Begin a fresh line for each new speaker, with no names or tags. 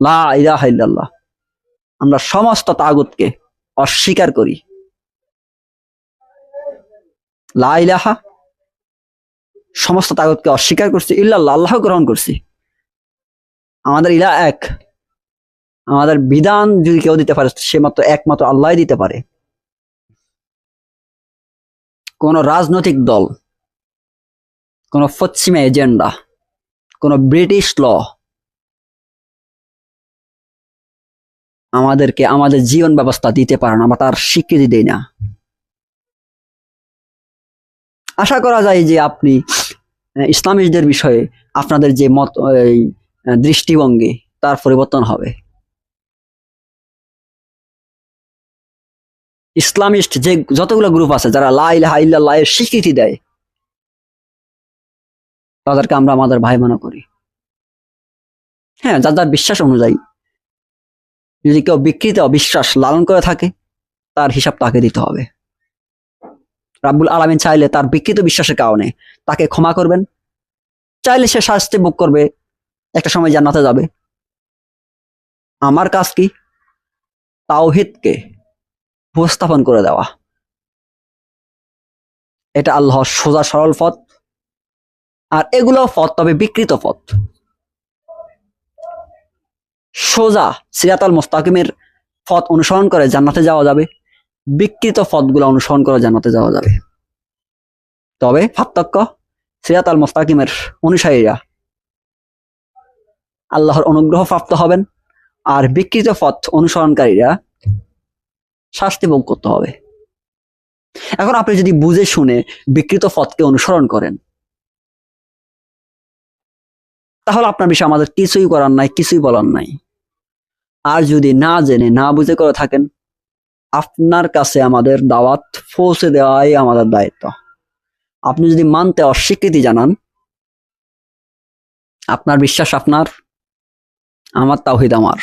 লা ইলাহা ইল্লাল্লাহ। আমরা সমস্ত তাগুতকে অস্বীকার করি। লা ইলাহা, সমস্ত তাগুতকে অস্বীকার করছি, ইল্লাল্লাহ, আল্লাহ গ্রহণ করছি। আমাদের ইলাহ এক। আমাদের বিধান যদি কেউ দিতে পারে সে মাত্র একমাত্র আল্লাহ দিতে পারে। কোন রাজনৈতিক দল, কোন পশ্চিমা এজেন্ডা, কোন ব্রিটিশ ল আমাদেরকে আমাদের জীবন ব্যবস্থা দিতে পারে না, আমরা তার স্বীকৃতি দেই না। আশা করা যায় যে আপনি ইসলামিস্টদের বিষয়ে আপনাদের যে মত দৃষ্টিভঙ্গি তার পরিবর্তন হবে। ইসলামিস্ট যে যতগুলো গ্রুপ আছে যারা লা ইলাহা ইল্লাল্লাহ এর স্বীকৃতি দেয়, তাদেরকে আমরা আমাদের ভাই মনে করি। হ্যাঁ, যার যার বিশ্বাস অনুযায়ী যদি কেউ বিকৃত বিশ্বাস লালন করে থাকে তার হিসাব তাকে দিতে হবে। রাব্বুল আলামিন চাইলে তার বিকৃত বিশ্বাসের কারণে তাকে ক্ষমা করবেন, চাইলে সে শাস্তি ভোগ করবে, একটা সময় জান্নাতে যাবে। আমার কাজ কি? তাওহীদকে উপস্থাপন করে দেওয়া। এটা আল্লাহর সোজা সরল পথ, আর এগুলো পথ তবে বিকৃত পথ। সোজা সিরাতাল মুস্তাকিমের পথ অনুসরণ করে জান্নাতে যাওয়া যাবে, বিকৃত পথগুলো অনুসরণ করে জান্নাতে যাওয়া যাবে। তবে পার্থক্য, সিরাতাল মুস্তাকিমের অনুসারীরা আল্লাহর অনুগ্রহ প্রাপ্ত হবেন, আর বিকৃত পথ অনুসরণকারীরা শাস্তি ভোগ করতে হবে। এখন আপনি যদি বুঝে শুনে বিকৃত পথকে অনুসরণ করেন, তাহলে আপনার বিষয়ে আমাদের কিছুই করার নাই, কিছুই বলার নাই। আর যদি না জেনে না বুঝে করে থাকেন, আপনার কাছে আমাদের দাওয়াত পৌঁছে দেওয়াই আমাদের দায়িত্ব। আপনি যদি মানতে অস্বীকৃতি জানান, আপনার বিশ্বাস আপনার, আমার তাওহীদ আমার।